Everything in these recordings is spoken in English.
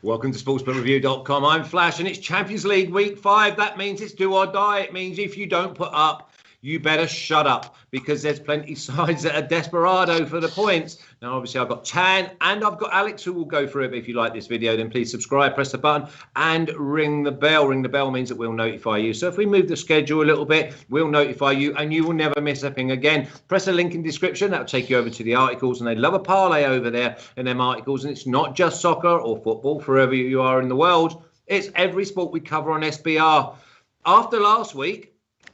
Welcome to sportsbookraeview.com. I'm Flash, and it's Champions League week 5. That means it's do or die. It means if you don't put up, you better shut up, because there's plenty sides that are desperado for the points. Now, obviously, I've got Tan and I've got Alex who will go through it. But if you like this video, then please subscribe, press the button and ring the bell. Ring the bell means that we'll notify you. So if we move the schedule a little bit, we'll notify you and you will never miss a thing again. Press the link in description. That'll take you over to the articles, and they love a parlay over there in them articles. And it's not just soccer or football, wherever you are in the world. It's every sport we cover on SBR. After last week,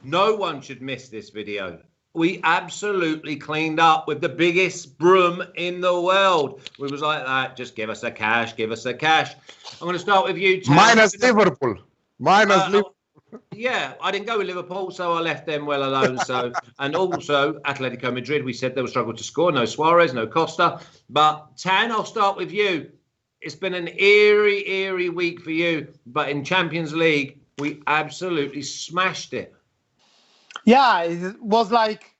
no one should miss this video. We absolutely cleaned up with the biggest broom in the world. We was like that. Just give us the cash. Give us the cash. I'm going to start with you, Tam. Minus Liverpool. Liverpool. Yeah, I didn't go with Liverpool, so I left them well alone. So, and also Atletico Madrid. We said they would struggle to score. No Suarez, no Costa. But Tan, I'll start with you. It's been an eerie week for you. But in Champions League, we absolutely smashed it. Yeah, it was like,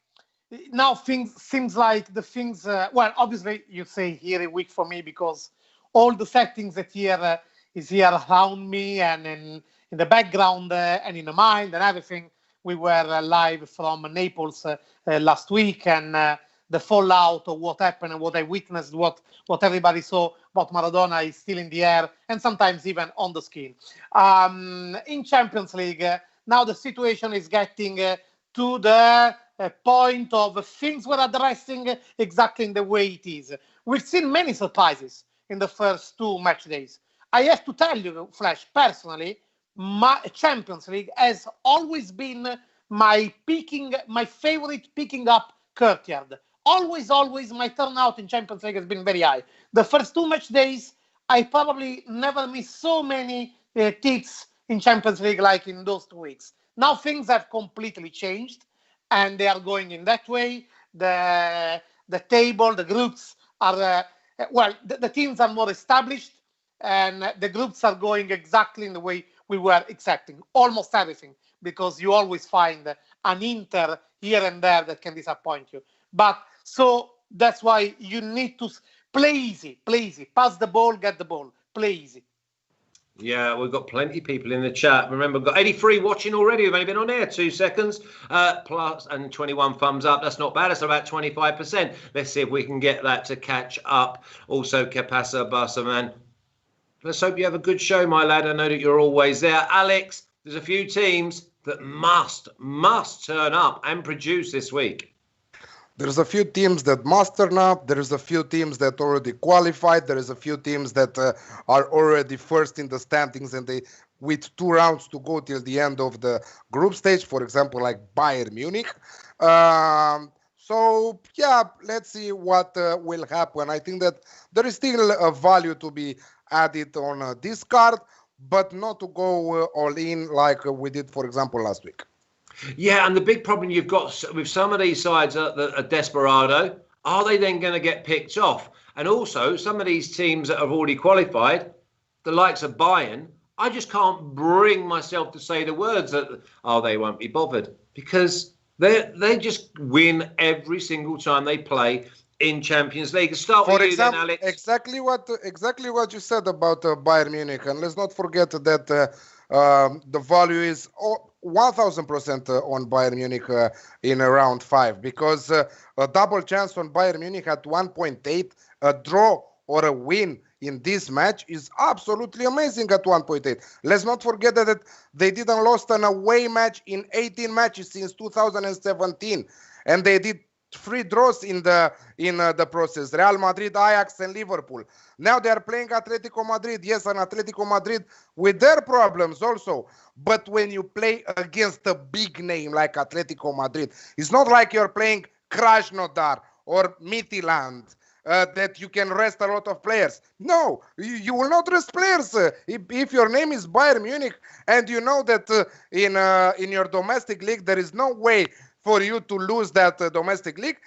now things seems like the things, well, obviously you say here a week for me because all the settings that here is here around me and in the background and in the mind and everything. We were live from Naples last week, and the fallout of what happened and what I witnessed, what everybody saw about Maradona is still in the air and sometimes even on the skin. In Champions League, now the situation is getting to the point of things we're addressing exactly in the way it is. We've seen many surprises in the first 2 match days. I have to tell you, Flash, personally, my Champions League has always been my favorite picking up courtyard. Always, my turnout in Champions League has been very high. The first 2 match days, I probably never missed so many tips in Champions League like in those 2 weeks. Now things have completely changed, and they are going in that way. The table, the groups are, the teams are more established, and the groups are going exactly in the way we were expecting. Almost everything, because you always find an Inter here and there that can disappoint you. But so that's why you need to play easy, pass the ball, get the ball, play easy. Yeah, we've got plenty of people in the chat. Remember, we've got 83 watching already. We've only been on air 2 seconds. Plus, and 21 thumbs up. That's not bad. That's about 25%. Let's see if we can get that to catch up. Also, Capasa Barcelona. Let's hope you have a good show, my lad. I know that you're always there. Alex, there's a few teams that must turn up and produce this week. There's a few teams that must turn up. There's a few teams that already qualified. There is a few teams that are already first in the standings, and they with 2 rounds to go till the end of the group stage. For example, like Bayern Munich. So yeah, let's see what will happen. I think that there is still a value to be added on this card, but not to go all in like we did, for example, last week. Yeah, and the big problem you've got with some of these sides that are desperado, are they then going to get picked off? And also, some of these teams that have already qualified, the likes of Bayern, I just can't bring myself to say the words that, oh, they won't be bothered, because they just win every single time they play in Champions League. Start with you then, Alex. Exactly what you said about Bayern Munich, and let's not forget that the value is 1,000% on Bayern Munich in round 5, because a double chance on Bayern Munich at 1.8, a draw or a win in this match is absolutely amazing at 1.8. Let's not forget that they didn't lost an away match in 18 matches since 2017, and they did 3 draws in the process. Real Madrid, Ajax, and Liverpool. Now they are playing Atletico Madrid. Yes, and Atletico Madrid with their problems also. But when you play against a big name like Atletico Madrid, it's not like you're playing Krasnodar or Midtjylland that you can rest a lot of players. No, you will not rest players. If your name is Bayern Munich and you know that in your domestic league there is no way for you to lose that domestic league,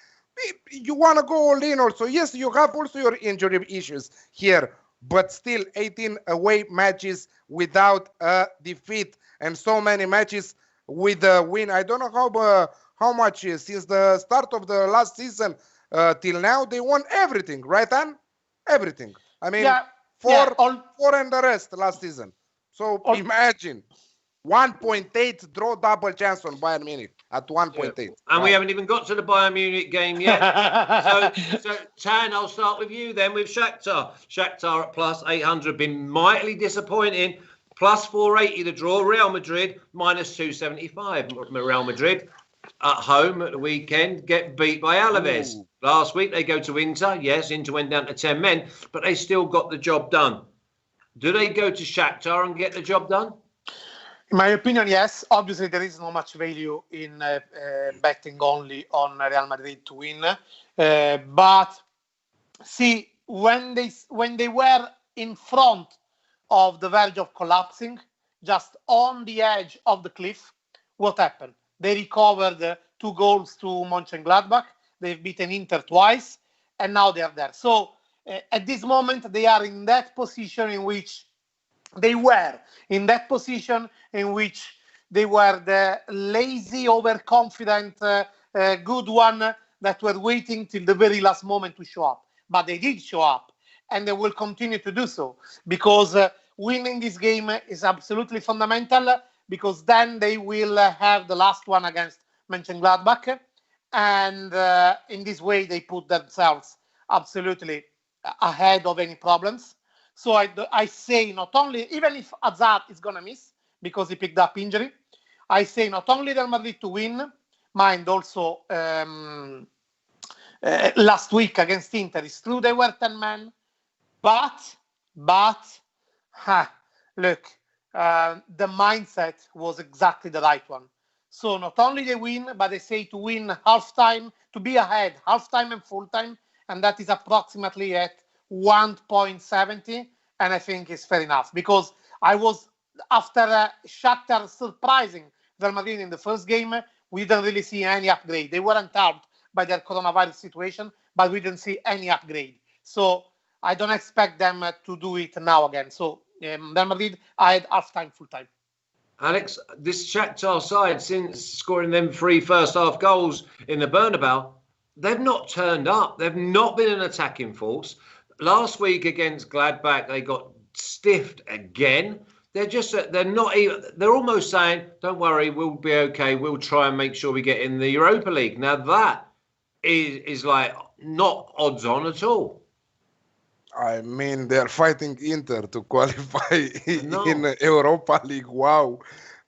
you want to go all in also. Yes, you have also your injury issues here, but still 18 away matches without a defeat and so many matches with a win. I don't know how much since the start of the last season till now they won everything, right, Anne? Everything. I mean, yeah, Four and the rest last season. So imagine 1.8 draw double chance on Bayern Munich at 1.8. Yeah. And we haven't even got to the Bayern Munich game yet. so Tan, I'll start with you then with Shakhtar. Shakhtar at plus 800, been mightily disappointing. Plus 480 the draw. Real Madrid minus 275. Real Madrid at home at the weekend get beat by Alaves. Ooh. Last week they go to Inter. Yes, Inter went down to 10 men, but they still got the job done. Do they go to Shakhtar and get the job done? In my opinion, yes. Obviously, there is not much value in betting only on Real Madrid to win. But see, when they were in front of the verge of collapsing, just on the edge of the cliff, what happened? They recovered 2 goals to Mönchengladbach. They've beaten Inter twice, and now they are there. So at this moment, they are in that position in which they were the lazy, overconfident, good one that were waiting till the very last moment to show up. But they did show up, and they will continue to do so, because winning this game is absolutely fundamental, because then they will have the last one against Mönchengladbach, and in this way they put themselves absolutely ahead of any problems. So I say not only, even if Hazard is going to miss because he picked up injury, I say not only Real Madrid to win, mind also last week against Inter. It's true they were 10 men, but look, the mindset was exactly the right one. So not only they win, but they say to win half-time, to be ahead half-time and full-time, and that is approximately at 1.70, and I think it's fair enough, because I was, after Shakhtar surprising Real Madrid in the first game, we didn't really see any upgrade. They weren't helped by their coronavirus situation, but we didn't see any upgrade. So I don't expect them to do it now again. So Real Madrid, I had half-time, full-time. Alex, this Shakhtar side, since scoring them 3 first-half goals in the Bernabeu, they've not turned up. They've not been an attacking force. Last week against Gladbach, they got stiffed again. They're not even, they're almost saying, don't worry, we'll be okay. We'll try and make sure we get in the Europa League. Now that is like not odds on at all. I mean, they're fighting Inter to qualify in Europa League. Wow.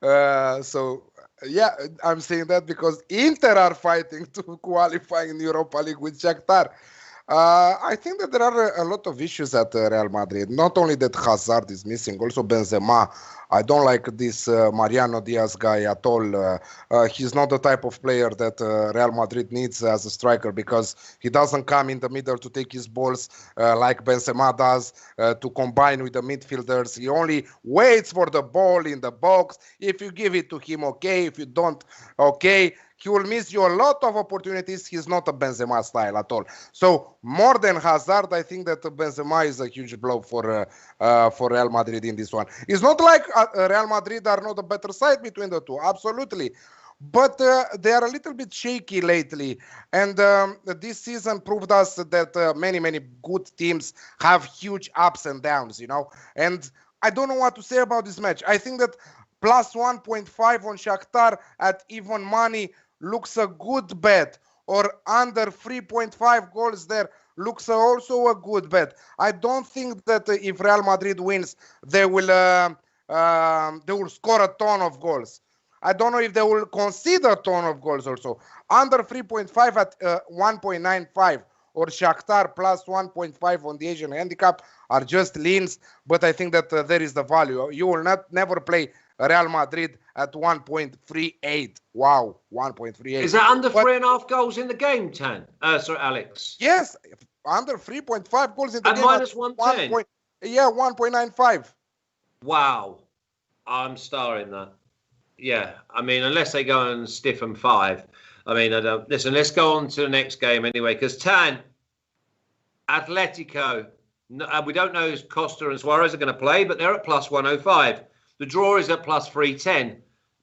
Yeah, I'm saying that because Inter are fighting to qualify in Europa League with Shakhtar. I think that there are a lot of issues at Real Madrid. Not only that Hazard is missing, also Benzema. I don't like this Mariano Diaz guy at all. He's not the type of player that Real Madrid needs as a striker, because he doesn't come in the middle to take his balls like Benzema does, to combine with the midfielders. He only waits for the ball in the box. If you give it to him, okay. If you don't, okay. He will miss you a lot of opportunities. He's not a Benzema style at all. So more than Hazard, I think that Benzema is a huge blow for Real Madrid in this one. It's not like Real Madrid are not a better side between the two. Absolutely. But they are a little bit shaky lately. And this season proved us that many good teams have huge ups and downs, you know. And I don't know what to say about this match. I think that plus 1.5 on Shakhtar at even money looks a good bet, or under 3.5 goals there looks also a good bet. I don't think that if Real Madrid wins, they will score a ton of goals. I don't know if they will concede a ton of goals also. Under 3.5 at 1.95 or Shakhtar plus 1.5 on the Asian handicap are just leans, but I think that there is the value. You will never play Real Madrid at 1.38. Wow, 1.38. Is that under 3.5 goals in the game, Tan? Sorry, Alex. Yes, under 3.5 goals in the and game. Minus 110. 1.95. Wow, I'm starring that. Yeah, I mean, unless they go and stiffen 5. I mean, I don't. Listen, let's go on to the next game anyway, because Tan, Atletico, we don't know if Costa and Suarez are going to play, but they're at plus 105. The draw is at plus 310.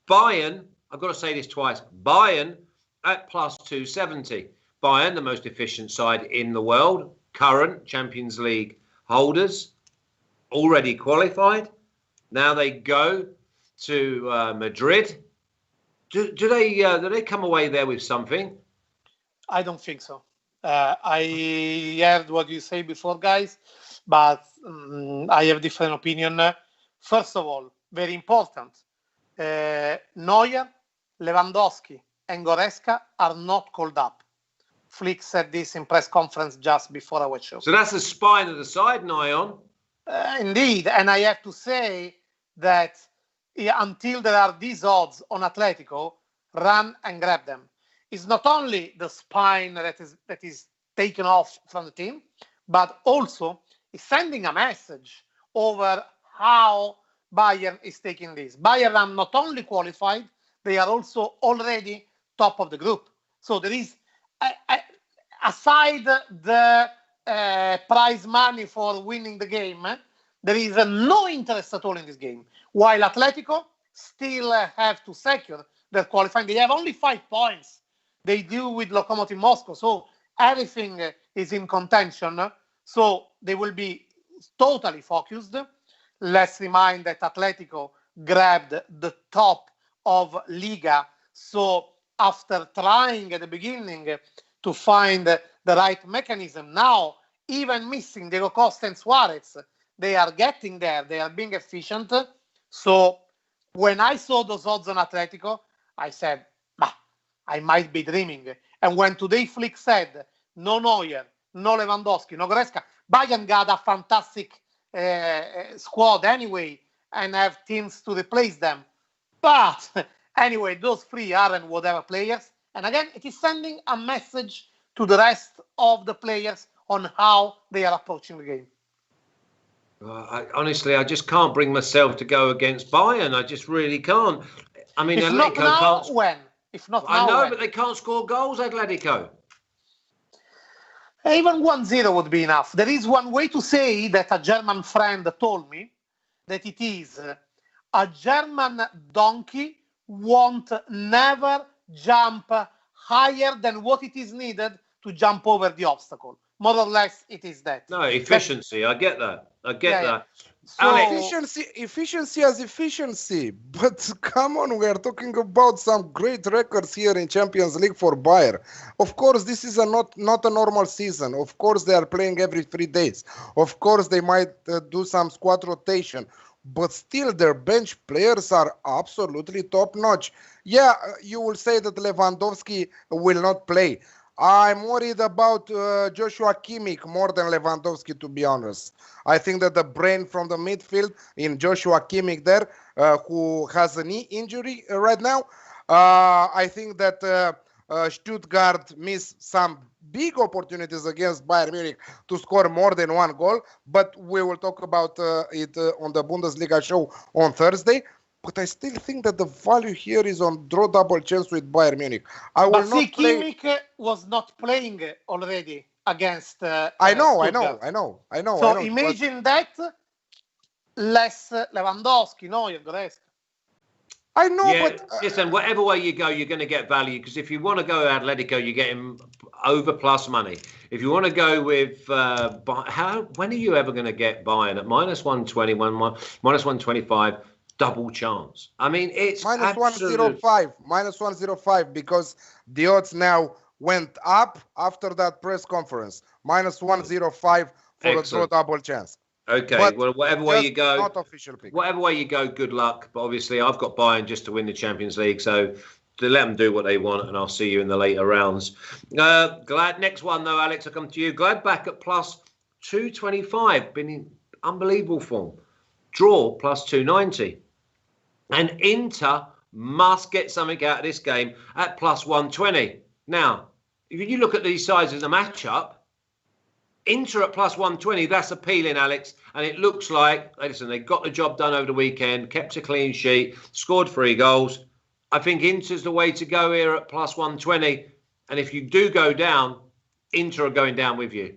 Bayern, I've got to say this twice, Bayern at plus 270. Bayern, the most efficient side in the world, current Champions League holders. already qualified. Now they go to Madrid. Do they come away there with something? I don't think so. I heard what you say before, guys, but I have different opinion. First of all, very important, Neuer, Lewandowski, and Goretzka are not called up. Flick said this in press conference just before our show. So that's the spine of the side, Nyon. Indeed, and I have to say that until there are these odds on Atletico, run and grab them. It's not only the spine that is taken off from the team, but also it's sending a message over how Bayern is taking this. Bayern are not only qualified, they are also already top of the group. So there is, aside the prize money for winning the game, there is no interest at all in this game. While Atletico still have to secure their qualifying. They have only 5 points. They deal with Lokomotiv Moscow. So everything is in contention. So they will be totally focused. Let's remind that Atletico grabbed the top of Liga. So after trying at the beginning to find the right mechanism, now even missing Diego Costa and Suarez, they are getting there. They are being efficient. So when I saw those odds on Atletico, I said, I might be dreaming. And when today Flick said, no Neuer, no Lewandowski, no Goretzka, Bayern got a fantastic squad anyway and have teams to replace them. But anyway, those three aren't whatever players. And again, it is sending a message to the rest of the players on how they are approaching the game. Honestly, I just can't bring myself to go against Bayern. I just really can't. I mean, if Atletico not now, can't. when? If not now, I know, when? but they can't score goals, Atletico. Even 1-0 would be enough. There is one way to say that a German friend told me that it is a German donkey won't never jump higher than what it is needed to jump over the obstacle. More or less, it is that. No, efficiency. I get that. I get that. So, Alex. efficiency as efficiency. But come on, we are talking about some great records here in Champions League for Bayern. Of course, this is not a normal season. Of course, they are playing every 3 days. Of course, they might do some squad rotation. But still, their bench players are absolutely top-notch. Yeah, you will say that Lewandowski will not play. I'm worried about Joshua Kimmich more than Lewandowski, to be honest. I think that the brain from the midfield in Joshua Kimmich there, who has a knee injury right now, I think that Stuttgart missed some big opportunities against Bayern Munich to score more than 1 goal. But we will talk about it on the Bundesliga show on Thursday. But I still think that the value here is on draw double chance with Bayern Munich. Kimmich was not playing already against Stuttgart. I know. So imagine that less Lewandowski, Neuer, Goretzka. I know, yeah, but listen, whatever way you go, you're going to get value, because if you want to go Atletico, you get him over plus money. If you want to go with when are you ever going to get Bayern at minus 120, minus 125? Double chance. I mean, it's minus 105, because the odds now went up after that press conference. Minus 105 for a draw double chance. Okay, but well, whatever way you go, not official pick. Whatever way you go, good luck. But obviously, I've got Bayern just to win the Champions League, so to let them do what they want, and I'll see you in the later rounds. Next one though, Alex, I come to you. Gladbach at plus 225, been in unbelievable form. Draw plus 290. And Inter must get something out of this game at plus 120. Now, if you look at these sides of the matchup, Inter at plus 120, that's appealing, Alex. And it looks like, listen, they got the job done over the weekend, kept a clean sheet, scored 3 goals. I think Inter's the way to go here at plus 120. And if you do go down, Inter are going down with you.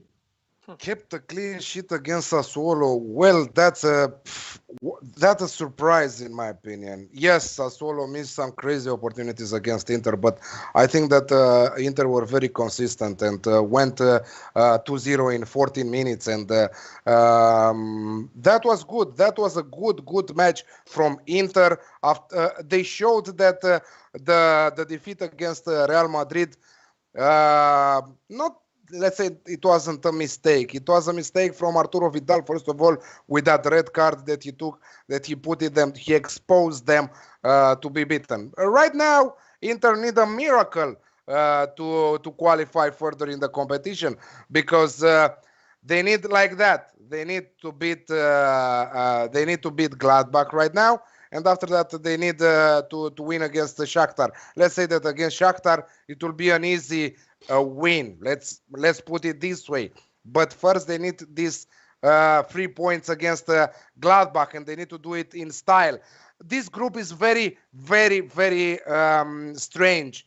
kept a clean sheet against Sassuolo. Well, that's a surprise in my opinion. Yes, Sassuolo missed some crazy opportunities against Inter, but I think that Inter were very consistent and went 2-0 in 14 minutes, and that was good. That was a good match from Inter. After they showed that the defeat against Real Madrid, not, let's say, it wasn't a mistake. It was a mistake from Arturo Vidal, first of all, with that red card that he took, that he put it them, he exposed them to be beaten. Right now, Inter need a miracle to qualify further in the competition, because they need like that. They need to beat Gladbach right now, and after that they need to win against the Shakhtar. Let's say that against Shakhtar it will be an easy win. Let's put it this way. But first they need these 3 points against Gladbach, and they need to do it in style. This group is very, very, very strange.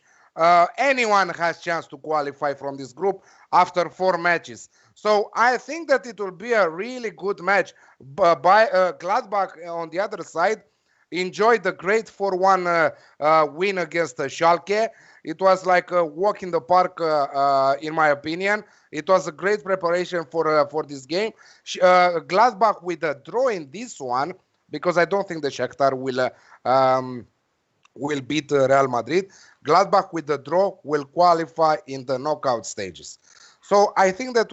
Anyone has chance to qualify from this group after 4 matches. So I think that it will be a really good match. By Gladbach on the other side enjoyed the great 4-1 win against Schalke. It was like a walk in the park, in my opinion. It was a great preparation for this game. Gladbach with a draw in this one, because I don't think the Shakhtar will beat Real Madrid. Gladbach with the draw will qualify in the knockout stages. So I think that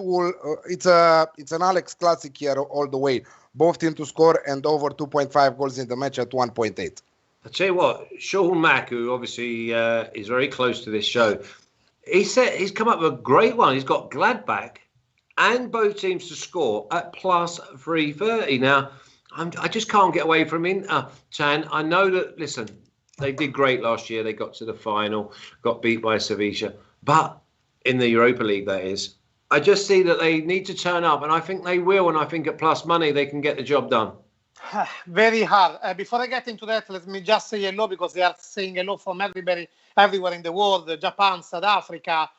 it's an Alex classic here all the way. Both teams to score and over 2.5 goals in the match at 1.8. I'll tell you what, Sean Mack, who obviously is very close to this show, he's come up with a great one. He's got Gladbach and both teams to score at plus 330. Now, I just can't get away from Inter, Tan. I know that, listen, they did great last year. They got to the final, got beat by Sevilla. But in the Europa League, that is, I just see that they need to turn up, and I think they will, and I think at plus money they can get the job done. Very hard. Before I get into that, let me just say hello, because they are saying hello from everywhere in the world. Japan, South Africa,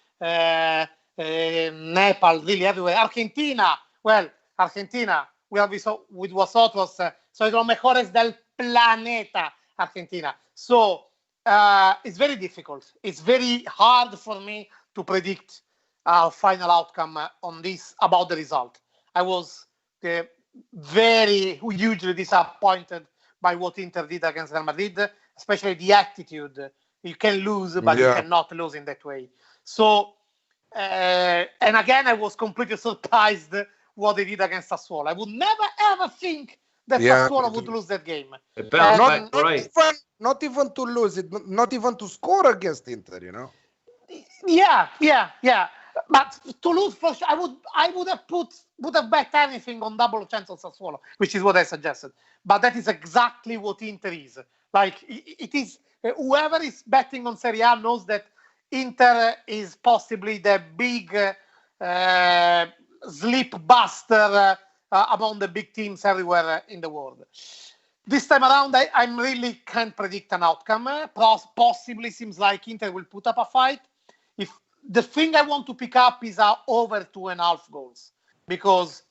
Nepal, really everywhere. Argentina. Well, Argentina, we are with vosotros. Soy los mejores del planeta, Argentina. So it's very difficult. It's very hard for me to predict our final outcome on this, about the result. I was very hugely disappointed by what Inter did against Real Madrid, especially the attitude. You can lose, but you cannot lose in that way. So, and again, I was completely surprised what they did against Sassuolo. I would never ever think that Sassuolo would lose that game. Not even to lose it, not even to score against Inter, you know. Yeah. But to lose for sure, I would have bet anything on double chance of Sassuolo, which is what I suggested. But that is exactly what Inter is. Like, it is, whoever is betting on Serie A knows that Inter is possibly the big sleep buster among the big teams everywhere in the world. This time around, I really can't predict an outcome. Possibly seems like Inter will put up a fight. If the thing I want to pick up is over 2.5 goals, because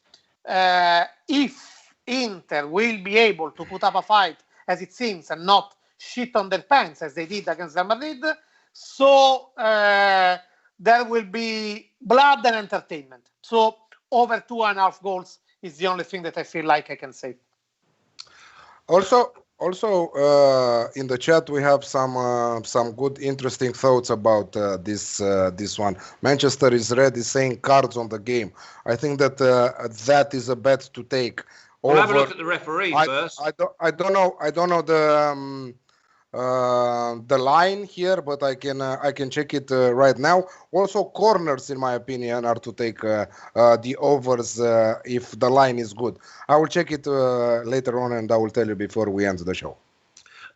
if Inter will be able to put up a fight, as it seems, and not shit on their pants as they did against Real Madrid, so there will be blood and entertainment. So over 2.5 goals is the only thing that I feel like I can say. Also, in the chat we have some good, interesting thoughts about this one. Manchester is red is saying cards on the game. I think that that is a bet to take. We'll have a look at the referee first. I don't know the line here, but I can check it right now. Also, corners, in my opinion, are to take the overs if the line is good. I will check it later on, and I will tell you before we end the show.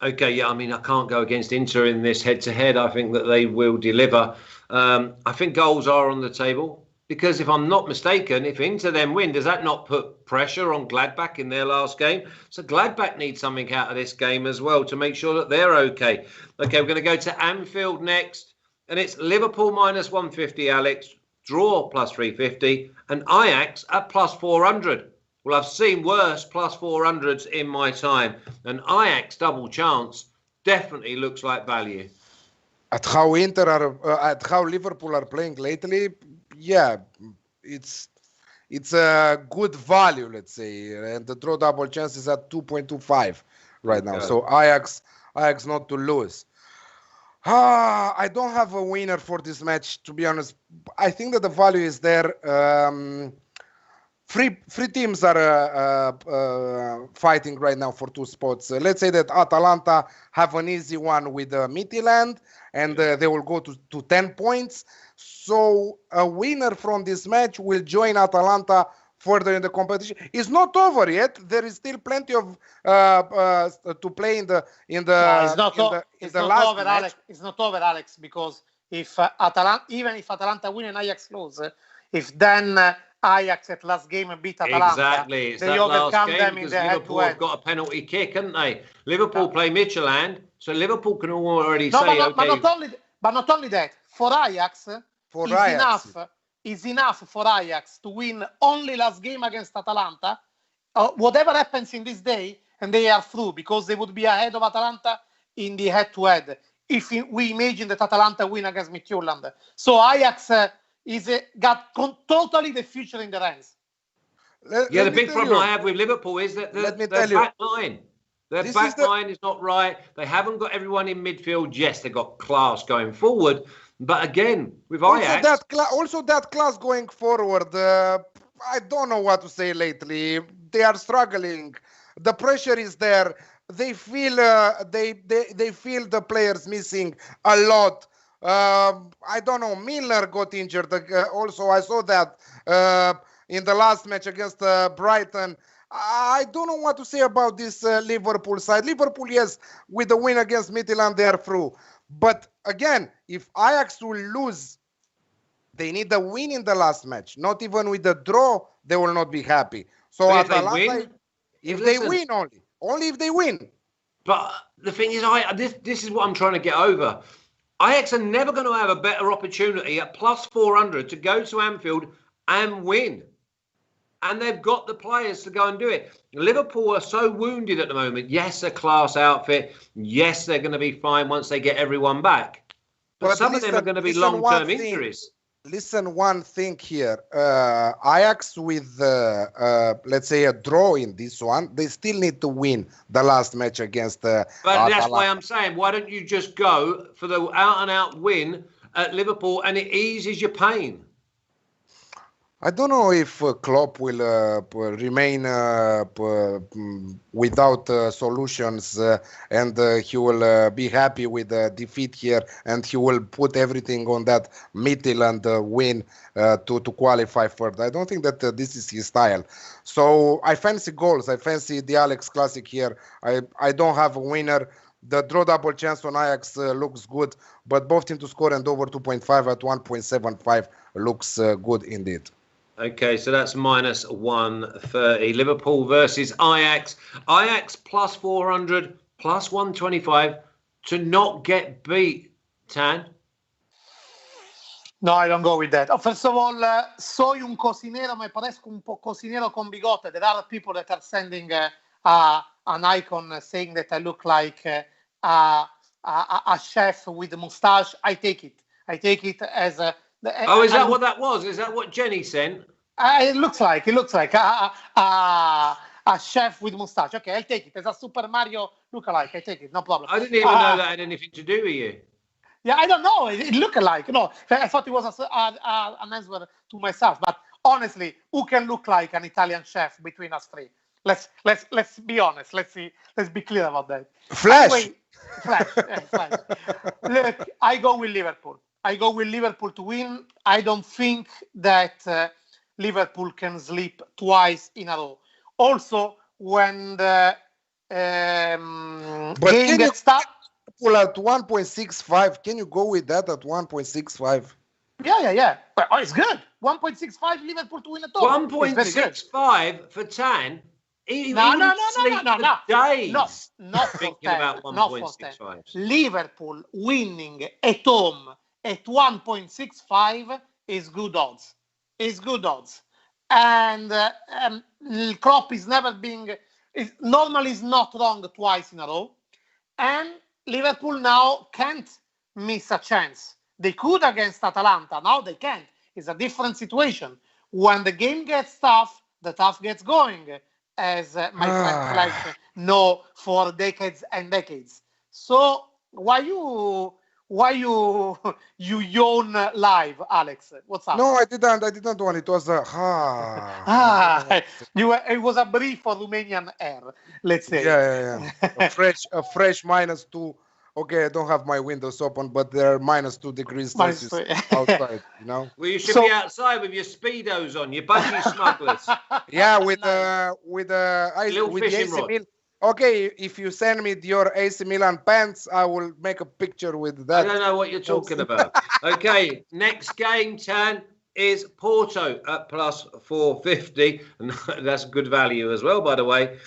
Okay, yeah, I mean, I can't go against Inter in this head-to-head. I think that they will deliver. I think goals are on the table. Because if I'm not mistaken, if Inter then win, does that not put pressure on Gladbach in their last game? So Gladbach needs something out of this game as well to make sure that they're okay. Okay, we're going to go to Anfield next. And it's Liverpool minus 150, Alex. draw plus 350, and Ajax at plus 400. Well, I've seen worse plus 400s in my time. And Ajax double chance definitely looks like value. At how Liverpool are playing lately, yeah, it's a good value, let's say, and the draw double chance is at 2.25 right now. So Ajax not to lose. I don't have a winner for this match, to be honest. I think that the value is there. Three teams are fighting right now for two spots. Let's say that Atalanta have an easy one with Midtjylland, and they will go to 10 points. So a winner from this match will join Atalanta further in the competition. It's not over yet. There is still plenty of to play in the last over, match. Alex. It's not over, Alex, because if even if Atalanta win and Ajax lose, if then Ajax at last game beat Atalanta, exactly, it's they that overcome last game them in because the Liverpool have got a penalty kick, haven't they? Liverpool play Midtjylland, so Liverpool can already say, okay. But not only that, for Ajax, is enough for Ajax to win only last game against Atalanta. Whatever happens in this day, and they are through because they would be ahead of Atalanta in the head-to-head. If we imagine that Atalanta win against Midtjylland, so Ajax got totally the future in their hands. The big problem I have with Liverpool is that their back line. Their back line is not right. They haven't got everyone in midfield. Yes, they've got class going forward. But again, with Ajax... Also that class going forward, I don't know what to say lately. They are struggling. The pressure is there. They feel they feel the players missing a lot. I don't know. Milner got injured. Also, I saw that in the last match against Brighton. I don't know what to say about this Liverpool side. Liverpool, yes, with the win against Midtjylland, they are through. But again, if Ajax will lose, they need a win in the last match. Not even with the draw, they will not be happy. So Atalanta, if they win only if they win. But the thing is, this is what I'm trying to get over. Ajax are never going to have a better opportunity at plus 400 to go to Anfield and win. And they've got the players to go and do it. Liverpool are so wounded at the moment. Yes, a class outfit. Yes, they're going to be fine once they get everyone back. But some of them are going to be long-term injuries. Listen, one thing here. Ajax with, let's say, a draw in this one, they still need to win the last match against But that's why I'm saying, why don't you just go for the out-and-out win at Liverpool and it eases your pain? I don't know if Klopp will remain without solutions and he will be happy with the defeat here and he will put everything on that Midtjylland win to qualify further. I don't think that this is his style. So I fancy goals. I fancy the Alex Classic here. I don't have a winner. The draw double chance on Ajax looks good, but both teams to score and over 2.5 at 1.75 looks good indeed. Okay, so that's minus 130. Liverpool versus Ajax. Ajax plus 400, plus 125 to not get beat. Tan? No, I don't go with that. First of all, soy un cocinero, me parezco un po' cocinero con bigote. There are people that are sending an icon saying that I look like a chef with a mustache. I take it. I take it as a... is that what that was? Is that what Jenny sent? It looks like a chef with mustache. Okay, I'll take it. As a Super Mario lookalike, I take it. No problem. I didn't even know that had anything to do with you. Yeah, I don't know. It looked like. No, I thought it was an answer to myself. But honestly, who can look like an Italian chef between us three? Let's be honest. Let's be clear about that. Flash. Anyway, Flash. Look, I go with Liverpool. I go with Liverpool to win. I don't think that Liverpool can sleep twice in a row. Also, when the game gets started... At 1.65, can you go with that at 1.65? Yeah. But it's good. 1.65 Liverpool to win at all. 1.65 for Tan? No. Days not thinking about 1.65. Liverpool winning at home at 1.65 is good odds. Is good odds. And Klopp is never being, normally is not wrong twice in a row. And Liverpool now can't miss a chance. They could against Atalanta. Now they can't. It's a different situation. When the game gets tough, the tough gets going, as my friend Flash know for decades and decades. So why you yawn live, Alex? What's up? No, I didn't want it. Was it was a brief for Romanian air, let's say. Yeah. a fresh -2. Okay, I don't have my windows open, but there are -2 degrees Celsius outside. You know. Well, you should be outside with your speedos on, your budgie smugglers. Yeah, with fishing AC rod. Okay, if you send me your AC Milan pants, I will make a picture with that. I don't know what you're talking about. Okay, next game, Tan, is Porto at +450. And that's good value as well, by the way.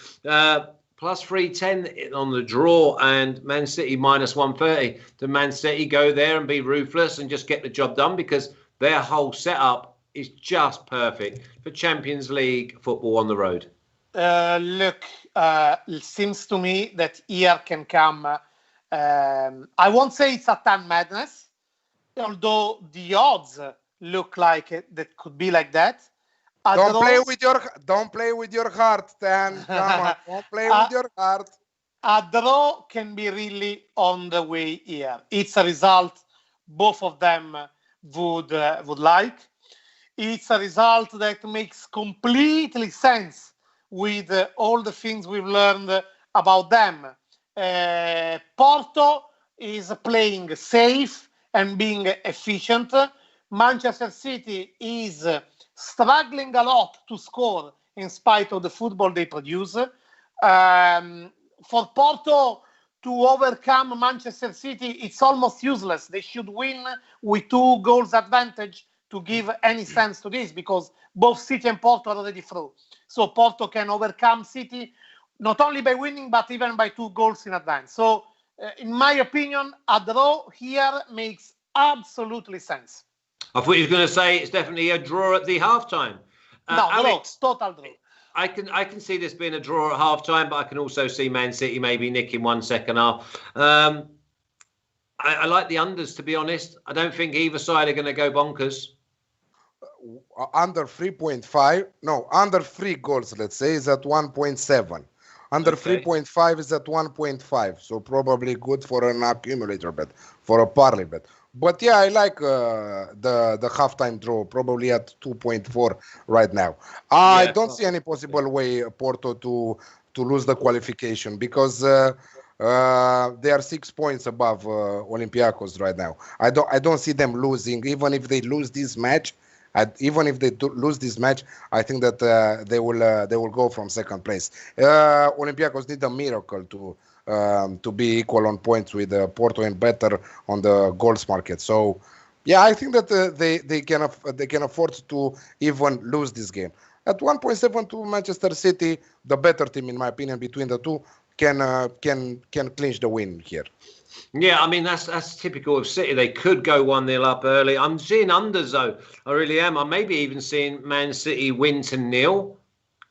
+310 on the draw, and Man City -130. Do Man City go there and be ruthless and just get the job done? Because their whole setup is just perfect for Champions League football on the road. Look, it seems to me that here can come, I won't say it's a tan madness, although the odds look like that could be like that. Don't play with your heart, Tan. Come on, don't play with your heart. A draw can be really on the way here. It's a result both of them would like. It's a result that makes completely sense with all the things we've learned about them. Porto is playing safe and being efficient. Manchester City is struggling a lot to score in spite of the football they produce. For Porto to overcome Manchester City, it's almost useless. They should win with 2 goals advantage to give any sense to this, because both City and Porto are already through. So Porto can overcome City not only by winning, but even by 2 goals in advance. So in my opinion, a draw here makes absolutely sense. I thought you were going to say it's definitely a draw at the halftime. No, Alex, draw, total draw. I can see this being a draw at halftime, but I can also see Man City maybe nicking 1 second half. I like the unders, to be honest. I don't think either side are going to go bonkers. Under 3.5, no, under 3 goals, let's say, is at 1.7. Under 3.5 is at 1.5. So probably good for an accumulator bet, for a parlay bet. But yeah, I like the halftime draw, probably at 2.4 right now. I don't see any possible way Porto to lose the qualification, because they are 6 points above Olympiacos right now. I don't see them losing, even if they lose this match. Even if they lose this match, I think that they will go from second place. Olympiacos need a miracle to be equal on points with Porto and better on the goals market. So, yeah, I think that they can afford to even lose this game. At 1.7 to Manchester City, the better team, in my opinion, between the two can clinch the win here. Yeah, I mean, that's typical of City. They could go 1-0 up early. I'm seeing unders, though. I really am. I'm maybe even seeing Man City win to 0,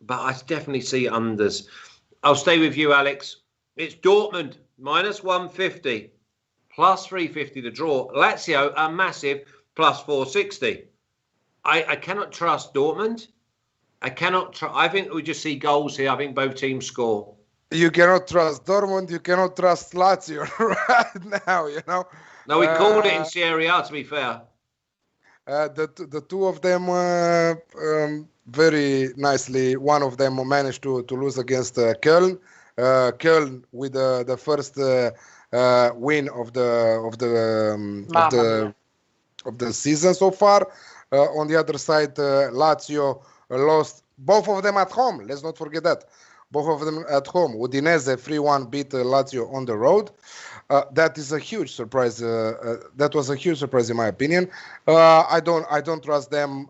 but I definitely see unders. I'll stay with you, Alex. It's Dortmund, -150, +350 to draw. Lazio, a massive +460. I cannot trust Dortmund. I think we just see goals here. I think both teams score. You cannot trust Dortmund. You cannot trust Lazio right now, you know. No, we called it in Serie A, to be fair. The two of them very nicely. One of them managed to lose against Köln. Köln with the first win of the season so far. On the other side, Lazio lost both of them at home. Let's not forget that. Both of them at home. Udinese 3-1 beat Lazio on the road. That is a huge surprise. That was a huge surprise in my opinion. I don't trust them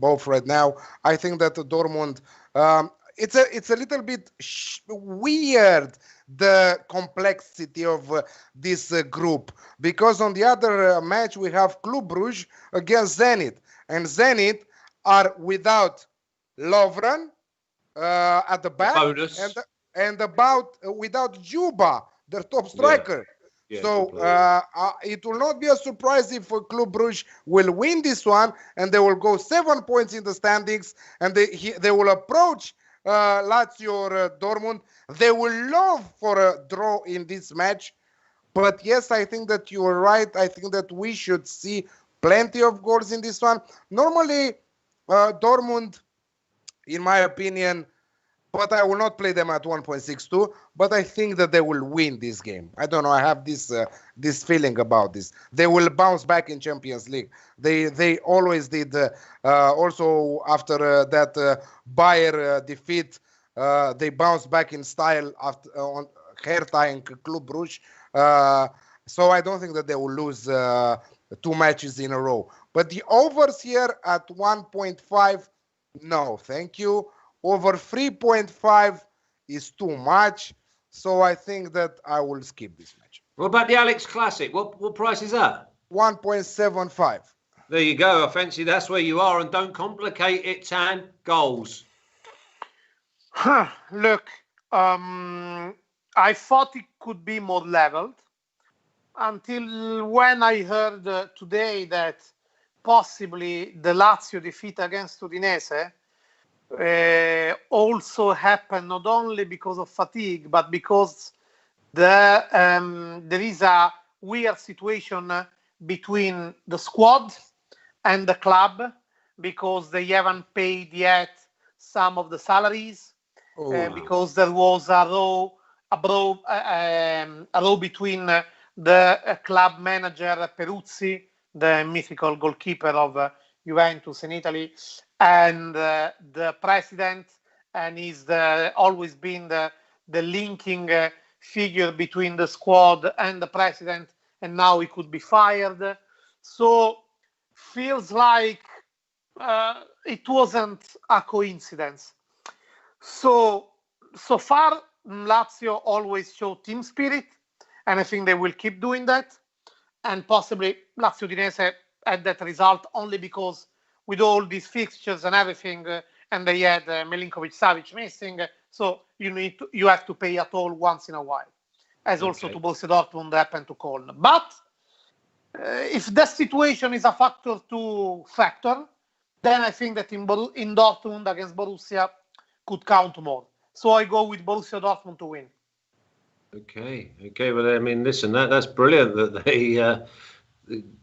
both right now. I think that Dortmund. It's a little bit weird, the complexity of this group, because on the other match we have Club Brugge against Zenit. and Zenit are without Lovren at the back, bonus. and without Juba, their top Yeah. striker. Yeah, So it will not be a surprise if Club Brugge will win this one, and they will go 7 points in the standings, and they will approach Lazio or Dortmund. They will love for a draw in this match. But yes, I think that you are right. I think that we should see plenty of goals in this one. Normally, Dortmund, in my opinion, but I will not play them at 1.62. But I think that they will win this game. I don't know. I have this feeling about this. They will bounce back in Champions League. They always did. Also after that Bayern defeat, they bounced back in style after on Hertha and Club Brugge. So I don't think that they will lose 2 matches in a row. But the overs here at 1.5, no, thank you. Over 3.5 is too much. So I think that I will skip this match. What about the Alex Classic? What price is that? 1.75. There you go. I fancy that's where you are, and don't complicate it, Tan. Goals. Look, I thought it could be more leveled until when I heard today that possibly the Lazio defeat against Udinese also happened not only because of fatigue, but because there is a weird situation between the squad and the club, because they haven't paid yet some of the salaries, because there was a row between the club manager Peruzzi, the mythical goalkeeper of Juventus in Italy, and the president, and he's always been the linking figure between the squad and the president, and now he could be fired. So feels like it wasn't a coincidence. So far, Lazio always show team spirit, and I think they will keep doing that. And possibly Lazio Udinese had that result only because with all these fixtures and everything, and they had Milinkovic-Savic missing, so you have to pay at all once in a while, as also to Borussia Dortmund happened to Köln. But if that situation is a factor to factor, then I think that in Dortmund against Borussia could count more. So I go with Borussia Dortmund to win. Okay. Well, I mean, listen, that's brilliant that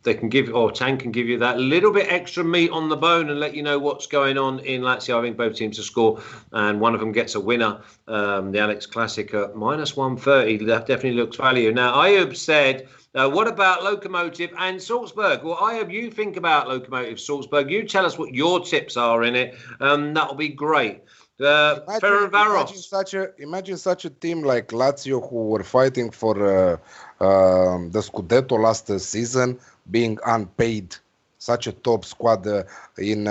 they can give, or Tan can give you that little bit extra meat on the bone and let you know what's going on in Lazio. I think both teams to score, and one of them gets a winner. The Alex Classic at -130. That definitely looks value. Now, Ayub said, what about Lokomotiv and Salzburg? Well, Ayub, you think about Lokomotiv Salzburg. You tell us what your tips are in it. That'll be great. Ferencvaros. Imagine such a team like Lazio, who were fighting for the Scudetto last season, being unpaid. Such a top squad in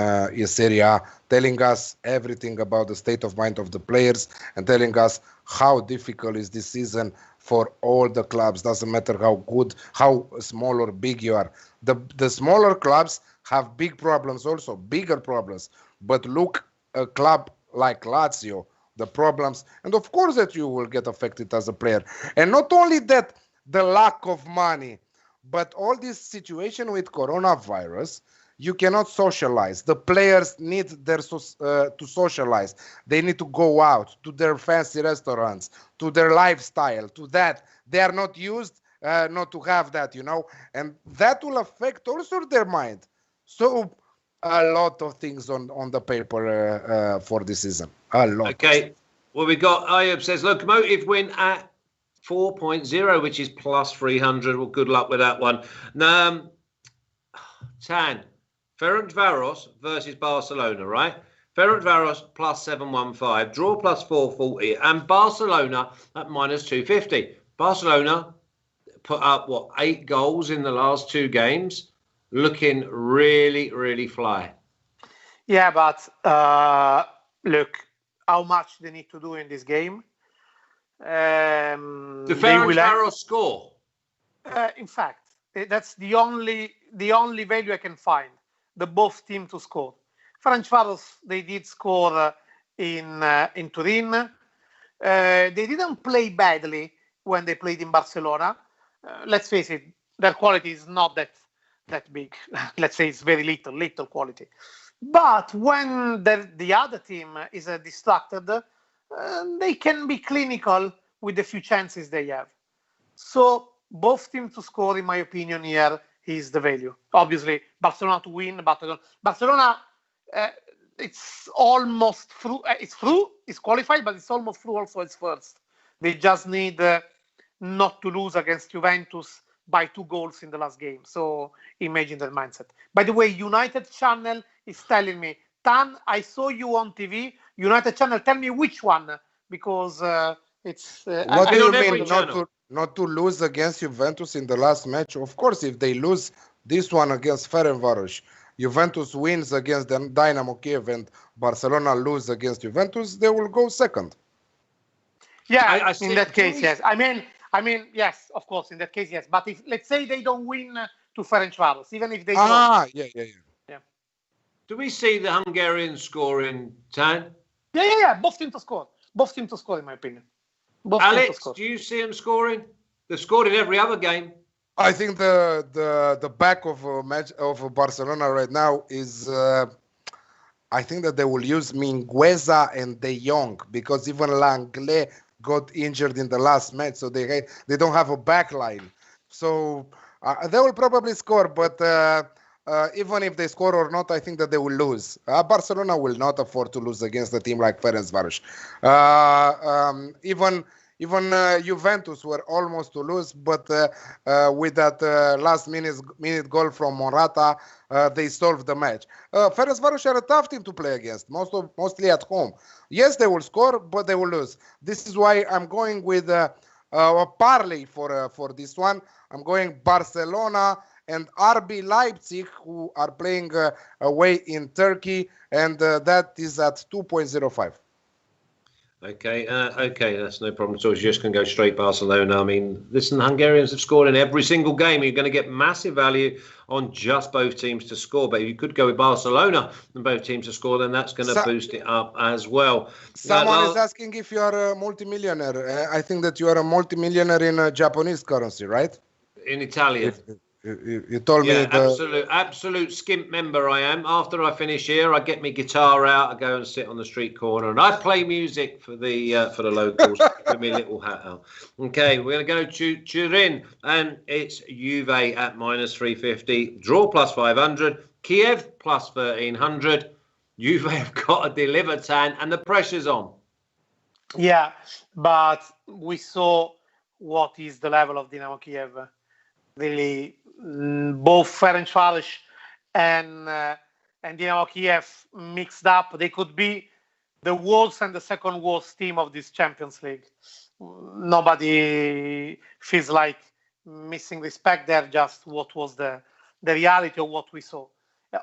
Serie A, telling us everything about the state of mind of the players and telling us how difficult is this season for all the clubs. Doesn't matter how good, how small or big you are. The smaller clubs have big problems also, bigger problems. But look, a club like Lazio, the problems, and of course that you will get affected as a player. And not only that, the lack of money, but all this situation with coronavirus, you cannot socialize. The players need to socialize. They need to go out to their fancy restaurants, to their lifestyle, to that. They are not used not to have that, and that will affect also their mind. So a lot of things on the paper for this season. A lot. Okay. Well, we got Ayub says Lokomotiv win at 4.0, which is +300. Well, good luck with that one. Tan, Ferencvaros versus Barcelona, right? Ferencvaros +715, draw +440, and Barcelona at -250. Barcelona put up 8 goals in the last 2 games. Looking really, really fly. Yeah, but look, how much they need to do in this game. The Ferencvaros score. In fact, that's the only value I can find. the both teams to score. Ferencvaros, they did score in Turin. They didn't play badly when they played in Barcelona. Let's face it, their quality is not that big. Let's say it's very little quality. But when the other team is distracted, they can be clinical with the few chances they have. So both teams to score, in my opinion, here is the value. Obviously, Barcelona to win. Barcelona, it's almost through. It's qualified, but it's almost through also as first. They just need not to lose against Juventus by 2 goals in the last game. So imagine that mindset. By the way, United Channel is telling me, Tan, I saw you on TV. United Channel, tell me which one, because it's... what do you mean not to lose against Juventus in the last match? Of course, if they lose this one against Ferencvaros, Juventus wins against the Dynamo Kiev and Barcelona lose against Juventus, they will go second. Yeah, in that case, yes. I mean, yes, of course, in that case, yes. But if, let's say they don't win to Ferencvaros, even if they yeah. Do we see the Hungarians scoring, Tan? Yeah. Both teams to score. Both teams to score, in my opinion. Alex, do you see them scoring? They've scored in every other game. I think the back of a match of Barcelona right now is. I think that they will use Mingueza and De Jong, because even Langlais got injured in the last match, so they don't have a back line. So they will probably score, but even if they score or not, I think that they will lose. Barcelona will not afford to lose against a team like Ferencvaros. Even Juventus were almost to lose, but with that last minute goal from Morata, they solved the match. Ferencvaros are a tough team to play against, mostly at home. Yes, they will score, but they will lose. This is why I'm going with a parlay for this one. I'm going Barcelona and RB Leipzig, who are playing away in Turkey, and that is at 2.05. Okay, that's no problem at all. You're just going to go straight Barcelona. I mean, listen, the Hungarians have scored in every single game. You're going to get massive value on just both teams to score. But if you could go with Barcelona and both teams to score, then that's going to boost it up as well. Someone is asking if you are a multimillionaire. I think that you are a multimillionaire in Japanese currency, right? In Italian. You told me absolute skimp member I am. After I finish here, I get my guitar out, I go and sit on the street corner, and I play music for the locals with my little hat out. Okay, we're going to go to Turin, and it's Juve at -350, draw +500, Kiev +1300. Juve have got to deliver, Tan, and the pressure's on. Yeah, but we saw what is the level of Dynamo Kiev. Really, both Ferencvaros and Dynamo Kiev mixed up. They could be the worst and the second worst team of this Champions League. Nobody feels like missing respect there, just what was the reality of what we saw.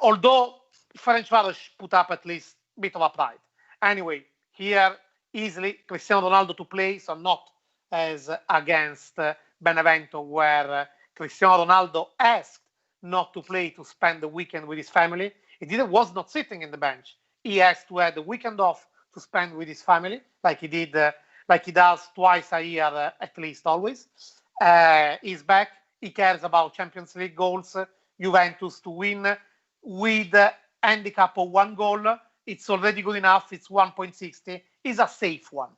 Although Ferencvaros put up at least a bit of a pride. Anyway, here easily Cristiano Ronaldo to play, so not as against Benevento, where Cristiano Ronaldo asked not to play to spend the weekend with his family. He was not sitting in the bench. He asked to have the weekend off to spend with his family, like he did, like he does twice a year at least, always. He's back. He cares about Champions League goals. Juventus to win with a handicap of 1 goal. It's already good enough. It's 1.60. It's a safe one.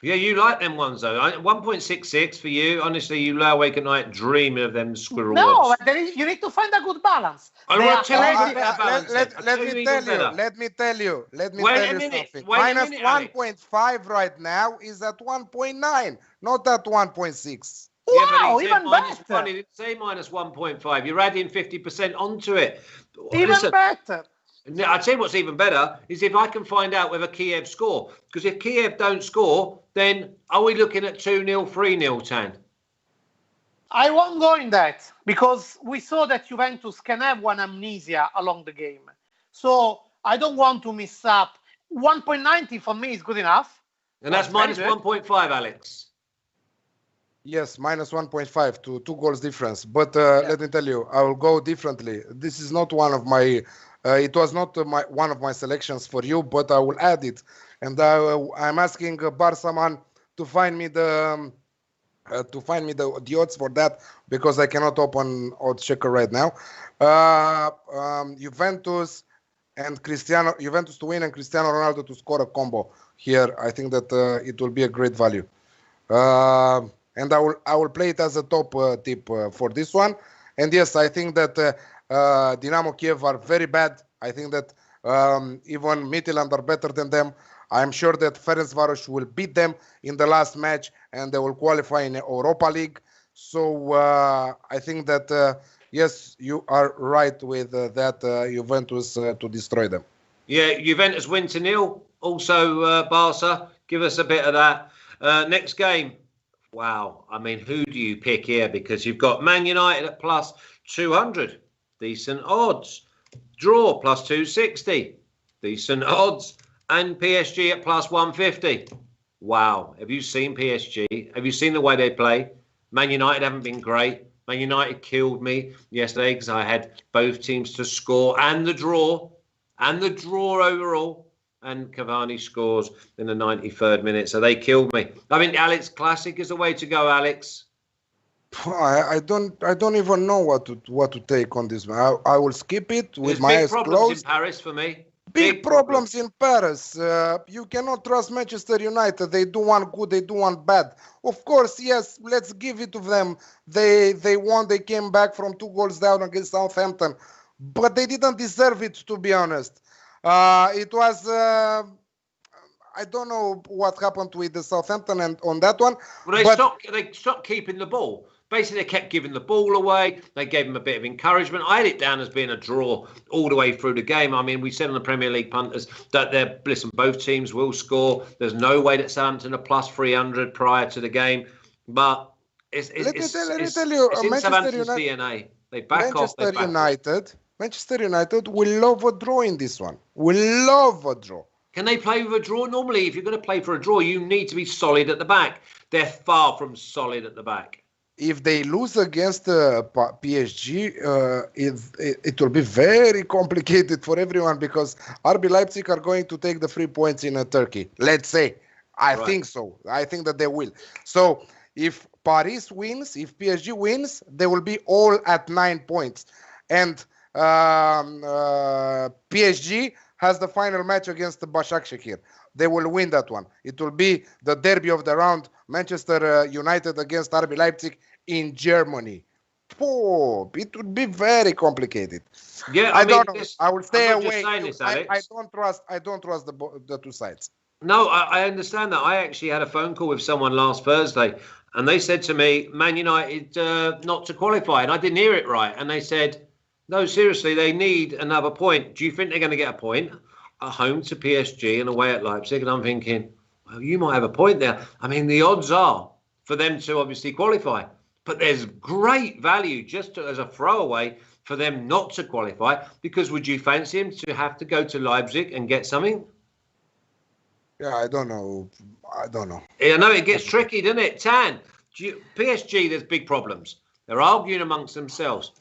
Yeah, you like them ones though. 1.66 for you. Honestly, you lie awake at night dreaming of them squirrel odds. No, you need to find a good balance. Let me tell you something. Minus 1.5 right now is at 1.9, not at 1.6. Wow, even better. He didn't say minus 1.5. You're adding 50% onto it. Even better. I'll tell you what's even better is if I can find out whether Kiev score. Because if Kiev don't score, then are we looking at 2-0, 3-0, Tan? I won't go in that, because we saw that Juventus can have one amnesia along the game. So I don't want to miss up. 1.90 for me is good enough. And that's minus 1.5, Alex. Yes, minus 1.5 to 2 goals difference. But let me tell you, I will go differently. This is not one of my. It was not one of my selections for you, but I will add it, and I'm asking Barca man to find me the odds for that because I cannot open odds checker right now. Juventus Juventus to win and Cristiano Ronaldo to score a combo here. I think that it will be a great value. And I will play it as a top tip for this one. And yes, I think that Dynamo Kiev are very bad. I think that even Midtjylland are better than them. I'm sure that Ferencvaros will beat them in the last match and they will qualify in Europa League. So I think that yes, you are right with that Juventus to destroy them. Yeah, Juventus win to 0. Also, Barca, give us a bit of that. Next game. Wow. I mean, who do you pick here? Because you've got Man United at plus 200. Decent odds. Draw plus 260. Decent odds. And PSG at plus 150. Wow. Have you seen PSG? Have you seen the way they play? Man United haven't been great. Man United killed me yesterday because I had both teams to score and the draw. And the draw overall. And Cavani scores in the 93rd minute. So they killed me. I mean, Alex, classic is the way to go, Alex. I don't even know what to take on this one. I will skip it with There's my big eyes problems closed. in Paris for me. Big problems in Paris. You cannot trust Manchester United. They do one good, they do one bad. Of course, yes, let's give it to them. They won, they came back from 2 goals down against Southampton. But they didn't deserve it, to be honest. It was... I don't know what happened with the Southampton and on that one. Well, they stopped keeping the ball. Basically, they kept giving the ball away. They gave them a bit of encouragement. I had it down as being a draw all the way through the game. I mean, we said on the Premier League punters that both teams will score. There's no way that Southampton are plus 300 prior to the game. But it's in Southampton's DNA. They back off. Manchester United will love a draw in this one. Will love a draw. Can they play with a draw? Normally, if you're going to play for a draw, you need to be solid at the back. They're far from solid at the back. If they lose against PSG, it will be very complicated for everyone because RB Leipzig are going to take the 3 points in Turkey. Let's say. I think so. I think that they will. So if Paris wins, if PSG wins, they will be all at 9 points. And PSG has the final match against the Başakşehir. They will win that one. It will be the derby of the round, Manchester United against RB Leipzig in Germany. Oh, it would be very complicated. Yeah, I don't know. I will stay away. I don't trust the two sides. No, I understand that. I actually had a phone call with someone last Thursday, and they said to me, Man United not to qualify, and I didn't hear it right. And they said, no, seriously, they need another point. Do you think they're going to get a point at home to PSG and away at Leipzig? And I'm thinking, well, you might have a point there. I mean, the odds are for them to obviously qualify. But there's great value just as a throwaway for them not to qualify. Because would you fancy him to have to go to Leipzig and get something? Yeah, I don't know. Yeah, I know it gets tricky, doesn't it? Tan, PSG, there's big problems. They're arguing amongst themselves.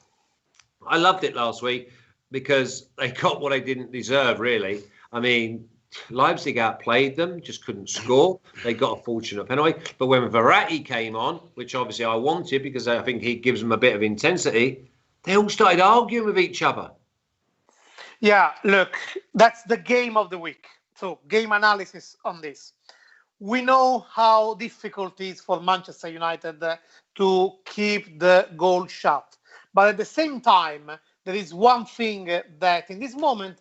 I loved it last week because they got what they didn't deserve, really. I mean, Leipzig outplayed them, just couldn't score. They got a fortunate penalty. But when Verratti came on, which obviously I wanted because I think he gives them a bit of intensity, they all started arguing with each other. Yeah, look, that's the game of the week. So, game analysis on this. We know how difficult it is for Manchester United to keep the goal shut. But at the same time, there is one thing that in this moment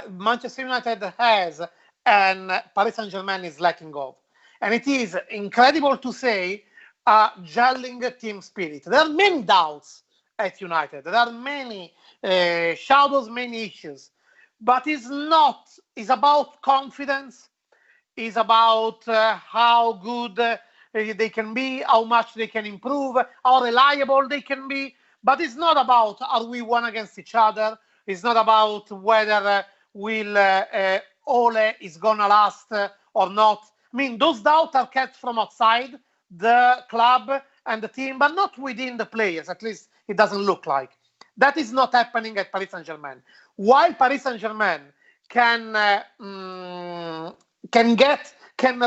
Manchester United has and Paris Saint-Germain is lacking of. And it is incredible to say a gelling team spirit. There are many doubts at United. There are many shadows, many issues. But it's about confidence. It's about how good they can be, how much they can improve, how reliable they can be. But it's not about are we one against each other. It's not about whether Ole is going to last or not. I mean, those doubts are kept from outside the club and the team, but not within the players. At least it doesn't look like. That is not happening at Paris Saint-Germain. While Paris Saint-Germain can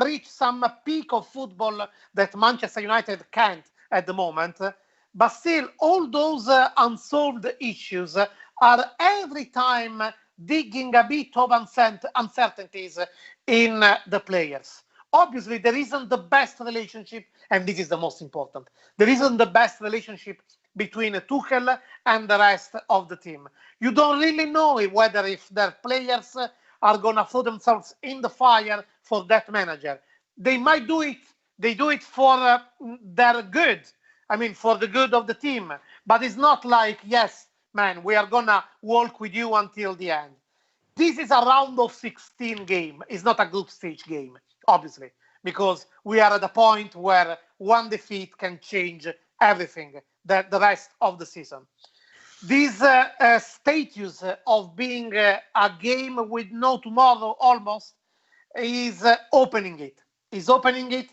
reach some peak of football that Manchester United can't at the moment, but still all those unsolved issues are every time digging a bit of uncertainties in the players. Obviously, there isn't the best relationship, and this is the most important. There isn't the best relationship between Tuchel and the rest of the team. You don't really know whether if their players are going to throw themselves in the fire for that manager. They might do it. They do it for their good. I mean, for the good of the team. But it's not like, yes, man, we are going to walk with you until the end. This is a round of 16 game. It's not a group stage game, obviously, because we are at a point where one defeat can change everything, the rest of the season. This status of being a game with no tomorrow almost is opening it. Is opening it.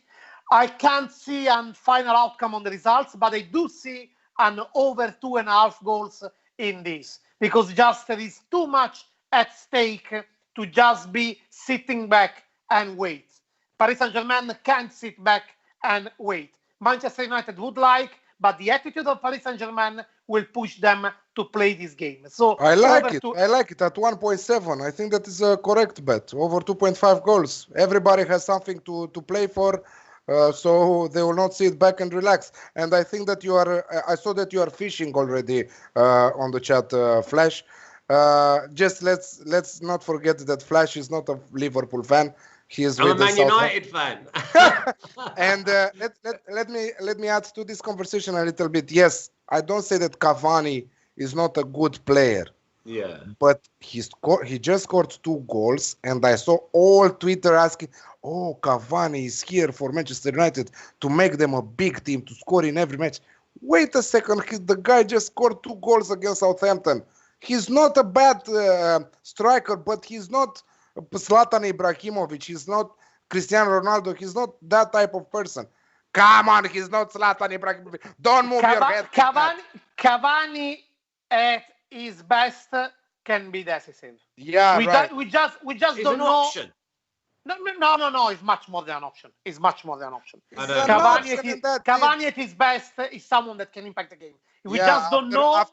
I can't see a final outcome on the results, but I do see an over 2.5 goals in this, because just there is too much at stake to just be sitting back and wait. Paris Saint-Germain can't sit back and wait. Manchester United would like, but the attitude of Paris Saint-Germain will push them to play this game. So I like it. I like it at 1.7. I think that is a correct bet. Over 2.5 goals. Everybody has something to play for, so they will not sit back and relax. And I think that you are. I saw that you are fishing already on the chat, Flash. Just let's not forget that Flash is not a Liverpool fan. He is I'm a Man United fan. And let me add to this conversation a little bit. Yes, I don't say that Cavani is not a good player. Yeah. But he just scored 2 goals, and I saw all Twitter asking, "Oh, Cavani is here for Manchester United to make them a big team, to score in every match." Wait a second, the guy just scored 2 goals against Southampton. He's not a bad striker, but he's not Zlatan Ibrahimovic. He's not Cristiano Ronaldo. He's not that type of person. Come on, he's not Zlatan Ibrahimovic. Don't move your head. Cavani at his best can be decisive. Yeah, right. We just It's don't an know. option. No. It's much more than an option. It's much more than an option. Cavani at his best is someone that can impact the game. We just don't know.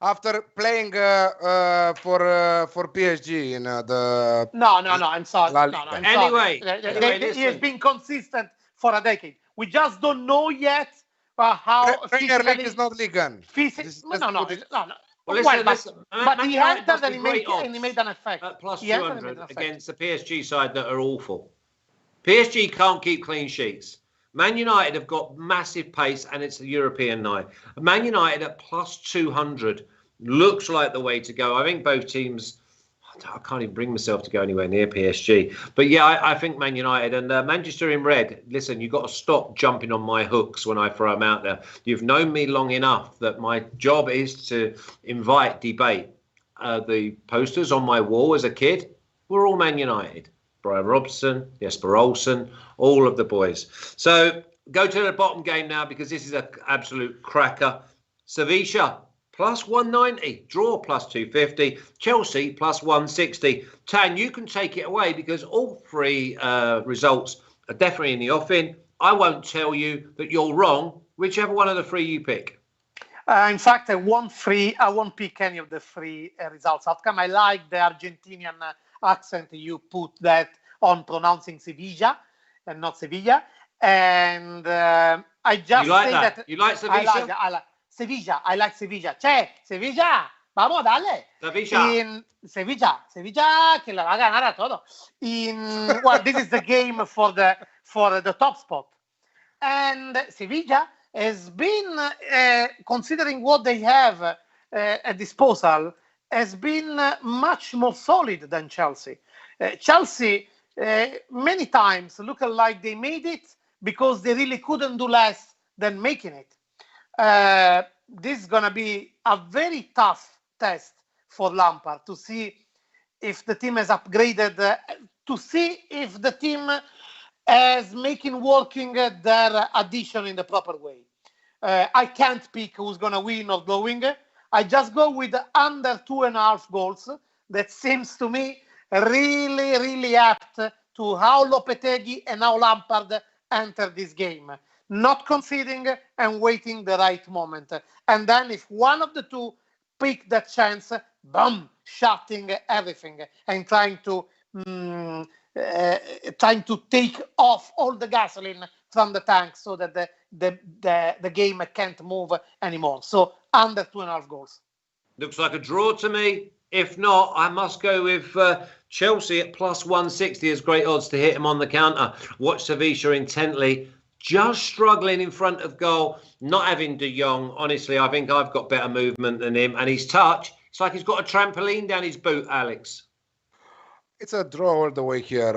After playing for PSG in the No, I'm sorry. No, I'm Anyway, sorry. He has been consistent for a decade. We just don't know yet how Premier League is not Ligue 1. No. Well, listen. But he entered and he made an effect. At plus 200 against the PSG side that are awful. PSG can't keep clean sheets. Man United have got massive pace, and it's a European night. Man United at plus 200 looks like the way to go. I think both teams, I can't even bring myself to go anywhere near PSG. But yeah, I think Man United and Manchester in red. Listen, you've got to stop jumping on my hooks when I throw them out there. You've known me long enough that my job is to invite debate. The posters on my wall as a kid were all Man United. Brian Robson, Jesper Olsen, all of the boys. So go to the bottom game now, because this is an absolute cracker. Sevilla plus 190, draw plus 250, Chelsea plus 160. Tan, you can take it away, because all 3 results are definitely in the offing. I won't tell you that you're wrong, whichever one of the 3 you pick. In fact, I won't pick any of the 3 results outcome. I like the Argentinian accent you put that on pronouncing Sevilla and not Sevilla. And I just like say that. You like Sevilla? I like Sevilla. I like Sevilla. Che, Sevilla. Vamos, dale. Sevilla, que la va a ganar a todo. Well, this is the game for the top spot. And Sevilla has been, considering what they have at disposal, has been much more solid than Chelsea. Chelsea, many times, look like they made it because they really couldn't do less than making it. This is going to be a very tough test for Lampard to see if the team has upgraded, to see if the team is working their addition in the proper way. I can't pick who's going to win or going. I just go with under 2.5 goals. That seems to me really, really apt to how Lopetegui and how Lampard enter this game. Not conceding and waiting the right moment. And then if one of the two pick that chance, boom, shutting everything and trying to take off all the gasoline from the tank so that the game can't move anymore. So under 2.5 goals. Looks like a draw to me. If not, I must go with Chelsea at plus 160 as great odds to hit him on the counter. Watch Sevilla intently. Just struggling in front of goal. Not having De Jong. Honestly, I think I've got better movement than him. And his touch, it's like he's got a trampoline down his boot, Alex. It's a draw all the way here.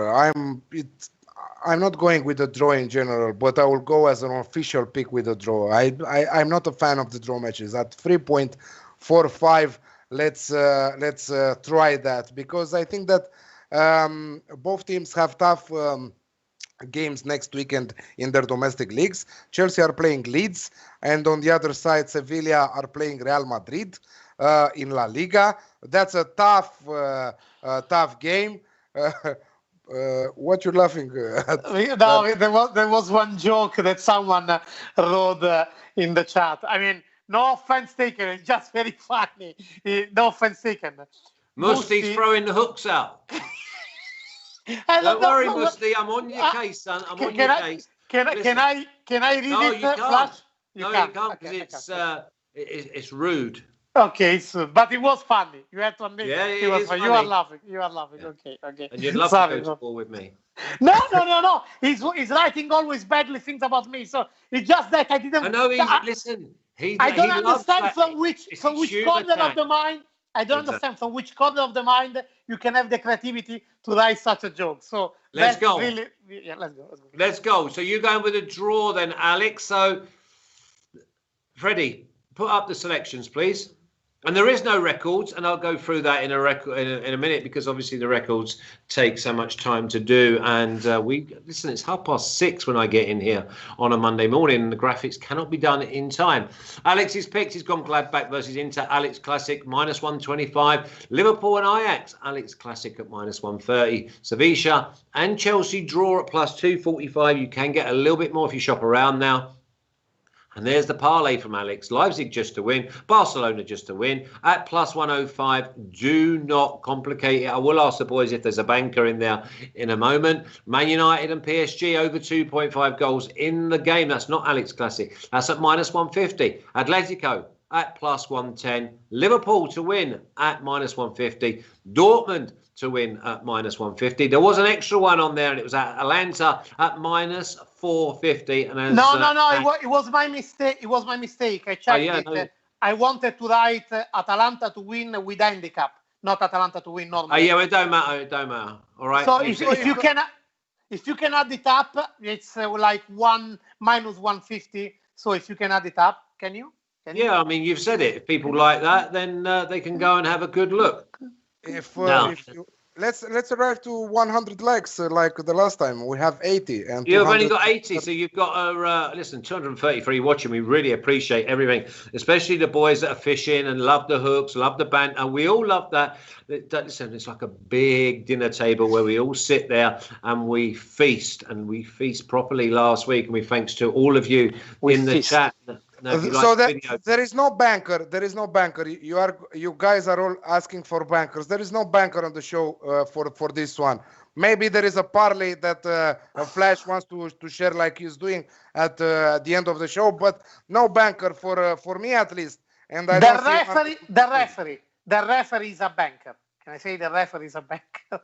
I'm not going with a draw in general, but I will go as an official pick with a draw. I'm not a fan of the draw matches. At 3.45, let's try that, because I think that both teams have tough games next weekend in their domestic leagues. Chelsea are playing Leeds, and on the other side, Sevilla are playing Real Madrid in La Liga. That's a tough game. What you're laughing at? No, there was one joke that someone wrote in the chat. I mean, no offense taken. It's just very funny. No offense taken. Musti's throwing the hooks out. Don't worry, Musti. I'm on your case, son. I'm on your case. Can I read it, Flash? You can't because it's rude. Okay, so but it was funny. You have to admit. Yeah, it was funny. You are laughing. You are laughing. Yeah. Okay. And you'd love to go to war with me. No. He's writing always badly things about me. So it's just that I didn't. I know. Listen. I don't understand from which corner of the mind. I don't understand from which corner of the mind you can have the creativity to write such a joke. So let's go. Let's go. So you're going with a draw then, Alex. So, Freddie, put up the selections, please. And there is no records, and I'll go through that in a minute, because obviously the records take so much time to do. And listen, it's 6:30 when I get in here on a Monday morning, and the graphics cannot be done in time. Alex's picks, he's gone Gladbach versus Inter. Alex Classic minus 125. Liverpool and Ajax. Alex Classic at minus 130. Sevilla and Chelsea draw at plus 245. You can get a little bit more if you shop around now. And there's the parlay from Alex. Leipzig just to win. Barcelona just to win. At plus 105. Do not complicate it. I will ask the boys if there's a banker in there in a moment. Man United and PSG over 2.5 goals in the game. That's not Alex Classic. That's at minus 150. Atletico at plus 110. Liverpool to win at minus 150. Dortmund to win at minus 150. There was an extra one on there, and it was at Atlanta at minus 450. And as, it was my mistake. It was my mistake. I checked it. No. I wanted to write Atalanta to win with handicap, not Atalanta to win normally. Well, it don't matter. All right. So if you can add it up, it's like minus 150. So if you can add it up, can you? I mean, you've said it. If people like that, then they can go and have a good look. Let's arrive to 100 likes like the last time. We have 80, and you've only got 80, so you've got listen, 233 watching. We really appreciate everything, especially the boys that are fishing and love the hooks, love the banter. We all love that. Listen, it's like a big dinner table where we all sit there and we feast, and we feast properly last week. And we thanks to all of you in the chat. So there is no banker. There is no banker. You guys are all asking for bankers. There is no banker on the show for this one. Maybe there is a parlay that Flash wants to share, like he's doing at the end of the show, but no banker for me at least. And the referee is a banker. Can I say the referee is a banker?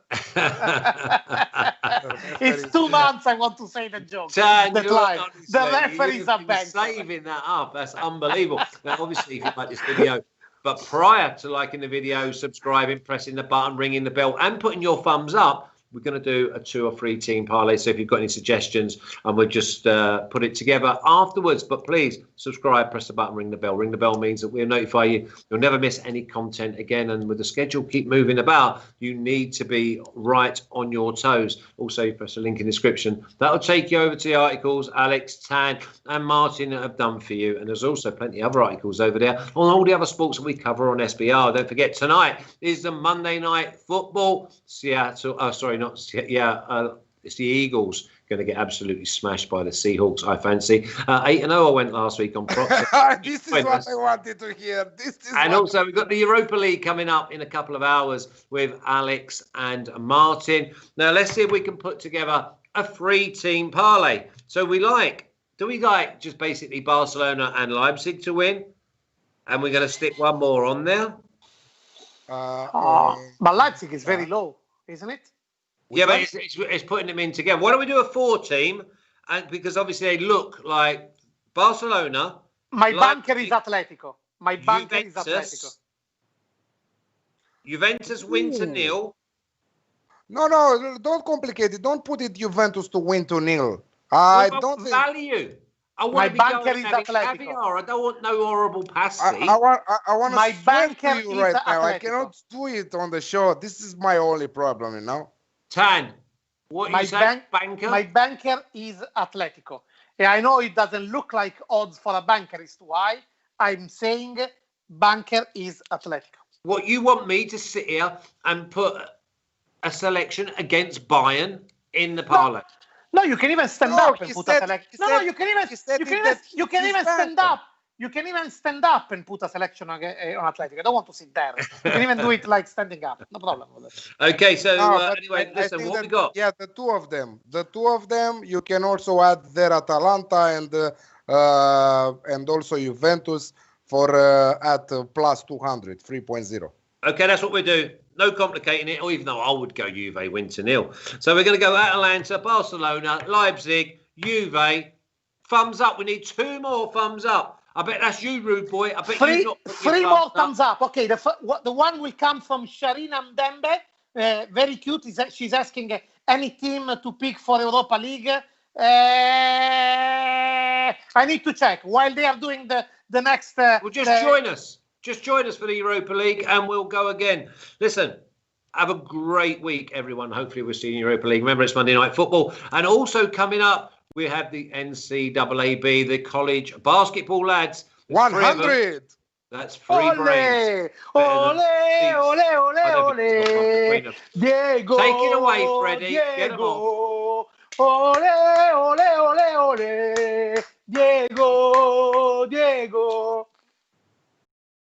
It's 2 months I want to say the joke. The referee is a banker. Saving that up. That's unbelievable. Now, obviously, if you like this video, but prior to liking the video, subscribing, pressing the button, ringing the bell, and putting your thumbs up, we're going to do a 2 or 3 team parlay. So if you've got any suggestions, and we'll just put it together afterwards. But please subscribe, press the button, ring the bell. Ring the bell means that we'll notify you. You'll never miss any content again. And with the schedule keep moving about, you need to be right on your toes. Also, you press the link in the description. That'll take you over to the articles Alex, Tan and Martin have done for you. And there's also plenty of other articles over there on all the other sports that we cover on SBR. Don't forget, tonight is the Monday Night Football. Seattle, it's the Eagles going to get absolutely smashed by the Seahawks, I fancy. 8-0 I went last week on props. This is what I wanted to hear. And also, we've got the Europa League coming up in a couple of hours with Alex and Martin. Now, let's see if we can put together a 3-team parlay. So do we like just basically Barcelona and Leipzig to win? And we're going to stick one more on there? But Leipzig is very low, isn't it? Yeah, but it's putting them in together. Why don't we do a 4-team? And because obviously they look like Barcelona. My banker is Atletico. My banker is Atletico. Juventus win to 0. No, don't complicate it. Don't put it Juventus to win to 0. I don't think. Value. I want My to be banker is Atletico. Atletico. I don't want no horrible pasty. I want to My banker you is right now. I Atletico. cannot do it on the show. This is my only problem, you know. Tan, what you say, banker? My banker is Atletico. Yeah, I know it doesn't look like odds for a banker is too high. I'm saying banker is Atletico. What, you want me to sit here and put a selection against Bayern in the parlay? No, you can even stand up and put a selection. No, you can even stand up. You can even stand up and put a selection on Atletico. I don't want to sit there. You can even do it like standing up. No problem with it. Okay, so anyway, listen, what we got? Yeah, the two of them. You can also add there Atalanta and also Juventus for at plus 200, 3.0. Okay, that's what we do. No complicating it, or even though I would go Juve win to 0. So we're going to go Atalanta, Barcelona, Leipzig, Juve. Thumbs up. We need 2 more thumbs up. I bet that's you, rude boy. I bet you've not put your 3 more thumbs up. Okay, the one will come from Sharina Mdembe. Very cute. She's asking any team to pick for Europa League. I need to check while they are doing the next. Well, join us. Just join us for the Europa League and we'll go again. Listen, have a great week, everyone. Hopefully we'll see you in Europa League. Remember, it's Monday Night Football. And also coming up, we have the NCAAB, the college basketball lads. 100. That's 3 brains. Ole, ole, ole, ole. Diego. Take it away, Freddie. Get them on. Ole, ole, ole, ole. Diego.